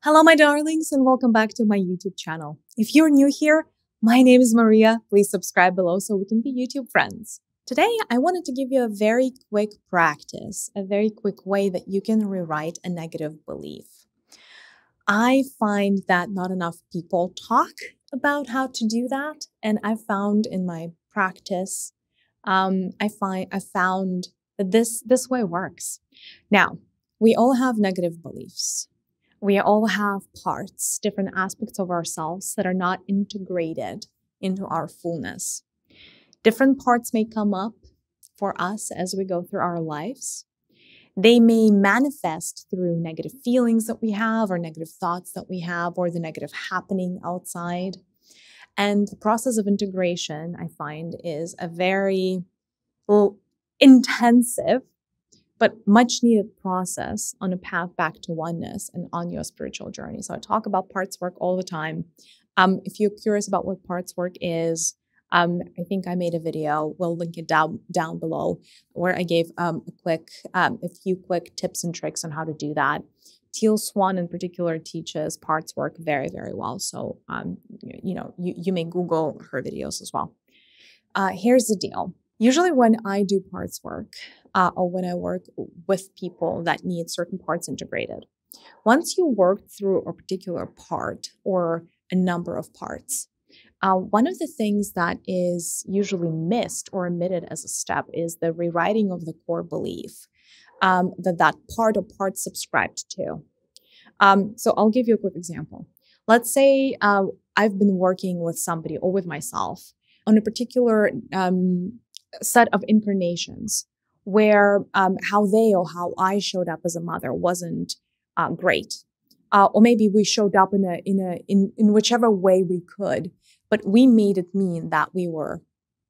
Hello, my darlings, and welcome back to my YouTube channel. If you're new here, my name is Mariya. Please subscribe below so we can be YouTube friends. Today, I wanted to give you a very quick practice, a very quick way that you can rewrite a negative belief. I find that not enough people talk about how to do that, and I found in my practice, I found that this way works. Now, we all have negative beliefs. We all have parts, different aspects of ourselves that are not integrated into our fullness. Different parts may come up for us as we go through our lives. They may manifest through negative feelings that we have, or negative thoughts that we have, or the negative happening outside. And the process of integration, I find, is a very intensive but much needed process on a path back to oneness and on your spiritual journey. So I talk about parts work all the time. If you're curious about what parts work is, I think I made a video. We'll link it down below, where I gave a few quick tips and tricks on how to do that. Teal Swan in particular teaches parts work very, very well. So, you may Google her videos as well. Here's the deal. Usually when I do parts work, or when I work with people that need certain parts integrated, once you work through a particular part or a number of parts, one of the things that is usually missed or omitted as a step is the rewriting of the core belief that part or parts subscribed to. So I'll give you a quick example. Let's say I've been working with somebody or with myself on a particular set of incarnations where how they or how I showed up as a mother wasn't great, or maybe we showed up in whichever way we could, but we made it mean that we were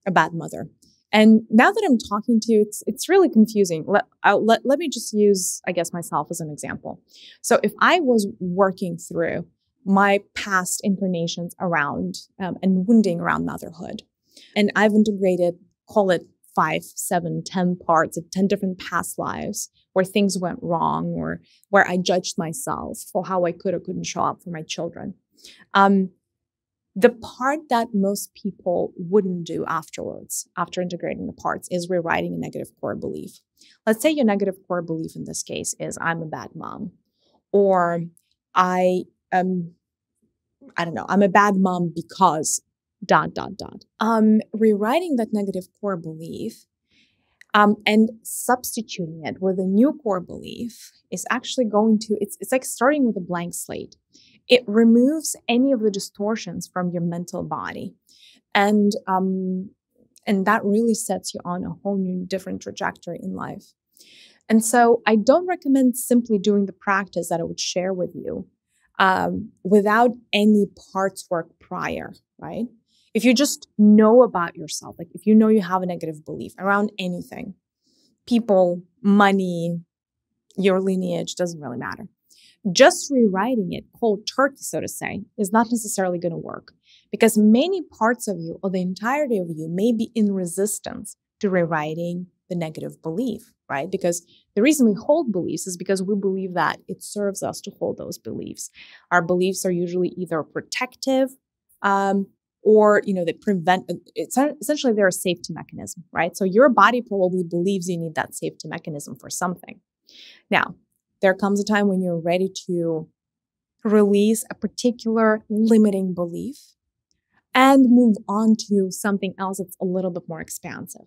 a bad mother. And now that I'm talking to you, it's really confusing. Let me just use, I guess, myself as an example. So if I was working through my past incarnations around and wounding around motherhood, and I've integrated, call it 5, 7, 10 parts of 10 different past lives where things went wrong or where I judged myself for how I could or couldn't show up for my children. The part that most people wouldn't do afterwards, after integrating the parts, is rewriting a negative core belief. Let's say your negative core belief in this case is I'm a bad mom, or I don't know, I'm a bad mom because ... Rewriting that negative core belief and substituting it with a new core belief is actually going to, it's like starting with a blank slate. It removes any of the distortions from your mental body. And that really sets you on a whole new different trajectory in life. And so I don't recommend simply doing the practice that I would share with you without any parts work prior, right? If you just know about yourself, like if you know you have a negative belief around anything, people, money, your lineage, doesn't really matter. Just rewriting it cold turkey, so to say, is not necessarily going to work, because many parts of you or the entirety of you may be in resistance to rewriting the negative belief, right? Because the reason we hold beliefs is because we believe that it serves us to hold those beliefs. Our beliefs are usually either protective, or, they prevent, essentially they're a safety mechanism, right? So your body probably believes you need that safety mechanism for something. Now, there comes a time when you're ready to release a particular limiting belief and move on to something else that's a little bit more expansive.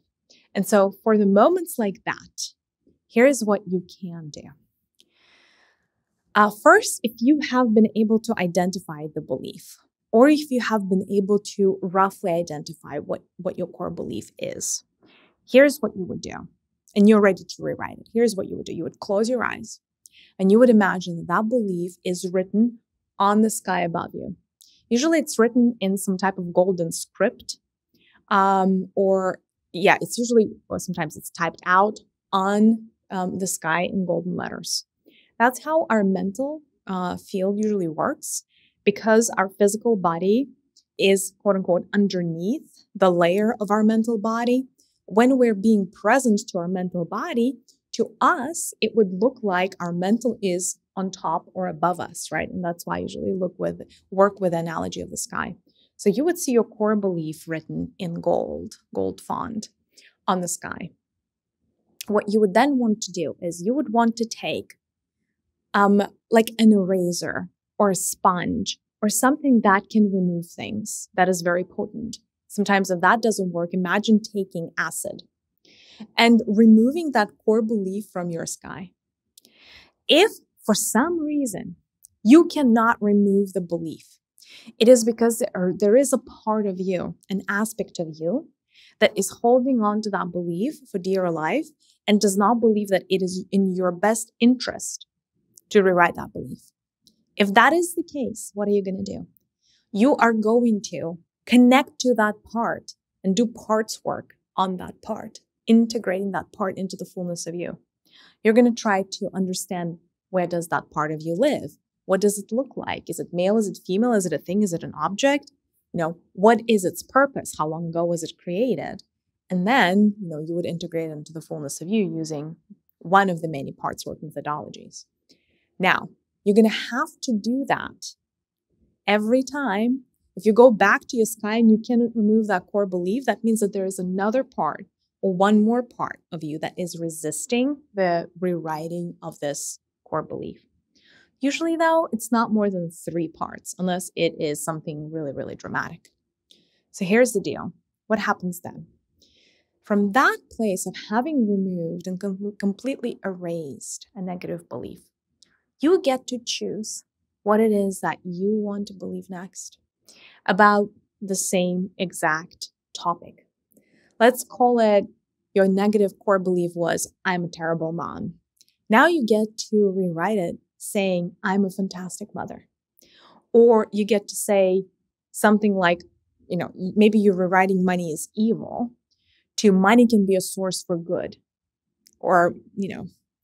And so for the moments like that, here's what you can do. First, if you have been able to identify the belief, or if you have been able to roughly identify what your core belief is, here's what you would do. And you're ready to rewrite it. Here's what you would do. You would close your eyes and you would imagine that belief is written on the sky above you. Usually it's written in some type of golden script, or sometimes it's typed out on the sky in golden letters. That's how our mental field usually works. Because our physical body is, quote unquote, underneath the layer of our mental body, when we're being present to our mental body, to us, it would look like our mental is on top or above us, right? And that's why I usually work with the analogy of the sky. So you would see your core belief written in gold font on the sky. What you would then want to do is you would want to take like an eraser or a sponge or something that can remove things that is very potent. Sometimes if that doesn't work, imagine taking acid and removing that core belief from your sky. If for some reason you cannot remove the belief, it is because there is a part of you, an aspect of you, that is holding on to that belief for dear life and does not believe that it is in your best interest to rewrite that belief. If that is the case, what are you going to do? You are going to connect to that part and do parts work on that part, integrating that part into the fullness of you. You're going to try to understand, where does that part of you live? What does it look like? Is it male? Is it female? Is it a thing? Is it an object? What is its purpose? How long ago was it created? And then, you would integrate it into the fullness of you using one of the many parts work methodologies. Now, you're going to have to do that every time. If you go back to your sky and you cannot remove that core belief, that means that there is another part or one more part of you that is resisting the rewriting of this core belief. Usually, though, it's not more than 3 parts, unless it is something really, really dramatic. So here's the deal. What happens then? From that place of having removed and completely erased a negative belief, you get to choose what it is that you want to believe next about the same exact topic. Let's call it your negative core belief was, I'm a terrible mom. Now you get to rewrite it saying, I'm a fantastic mother. Or you get to say something like, maybe you're rewriting money is evil to money can be a source for good. Or,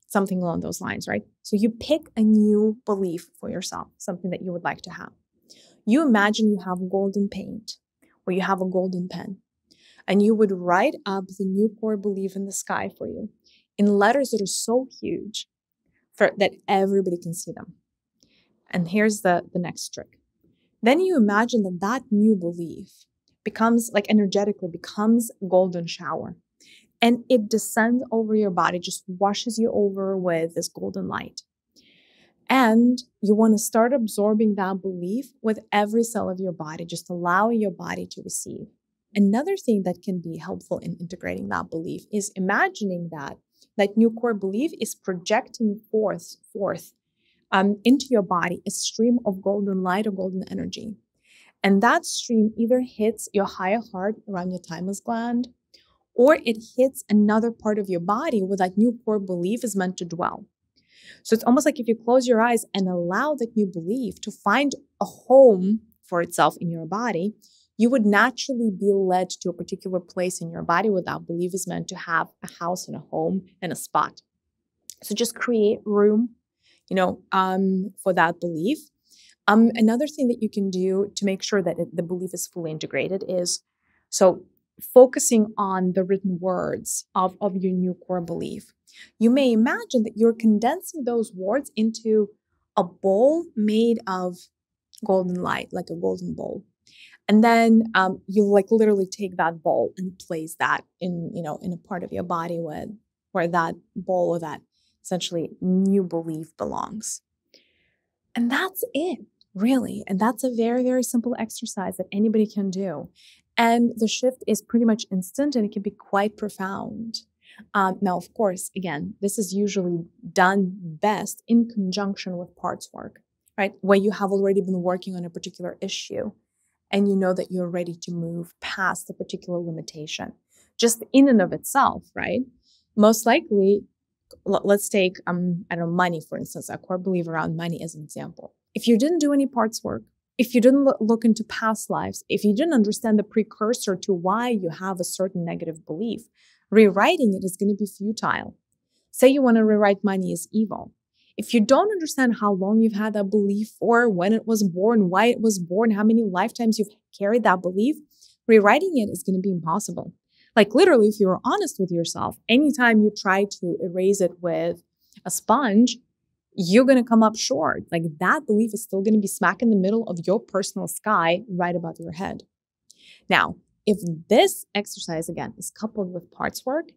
something along those lines, right? So you pick a new belief for yourself, something that you would like to have. You imagine you have golden paint or you have a golden pen, and you would write up the new core belief in the sky for you in letters that are so huge that everybody can see them. And here's the next trick. Then you imagine that new belief becomes, energetically becomes a golden shower. And it descends over your body, just washes you over with this golden light. And you want to start absorbing that belief with every cell of your body, just allowing your body to receive. Another thing that can be helpful in integrating that belief is imagining that new core belief is projecting forth into your body a stream of golden light or golden energy. And that stream either hits your higher heart around your thymus gland, or it hits another part of your body where that new core belief is meant to dwell. So it's almost like if you close your eyes and allow that new belief to find a home for itself in your body, you would naturally be led to a particular place in your body where that belief is meant to have a house and a home and a spot. So just create room, for that belief. Another thing that you can do to make sure that the belief is fully integrated is, focusing on the written words of your new core belief. You may imagine that you're condensing those words into a bowl made of golden light, like a golden bowl. And then you literally take that bowl and place that in a part of your body where that bowl or that essentially new belief belongs. And that's it, really. And that's a very, very simple exercise that anybody can do. And the shift is pretty much instant and it can be quite profound. Now, of course, again, this is usually done best in conjunction with parts work, right? Where you have already been working on a particular issue and you know that you're ready to move past the particular limitation. Just in and of itself, right? Most likely, let's take, money, for instance, a core belief around money as an example. If you didn't do any parts work, if you didn't look into past lives, if you didn't understand the precursor to why you have a certain negative belief, rewriting it is going to be futile. Say you want to rewrite money is evil. If you don't understand how long you've had that belief for, when it was born, why it was born, how many lifetimes you've carried that belief, rewriting it is going to be impossible. Literally, if you're honest with yourself, anytime you try to erase it with a sponge, you're going to come up short. Like that belief is still going to be smack in the middle of your personal sky right above your head. Now, if this exercise, again, is coupled with parts work,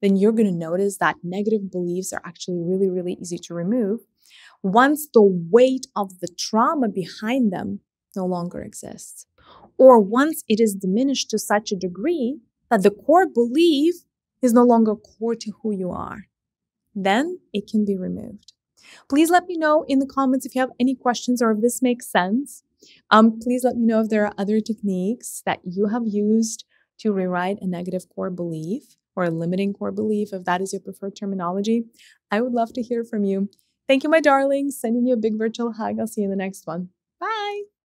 then you're going to notice that negative beliefs are actually really, really easy to remove once the weight of the trauma behind them no longer exists. Or once it is diminished to such a degree that the core belief is no longer core to who you are. Then it can be removed. Please let me know in the comments if you have any questions or if this makes sense. Please let me know if there are other techniques that you have used to rewrite a negative core belief or a limiting core belief, if that is your preferred terminology. I would love to hear from you. Thank you, my darlings. Sending you a big virtual hug. I'll see you in the next one. Bye.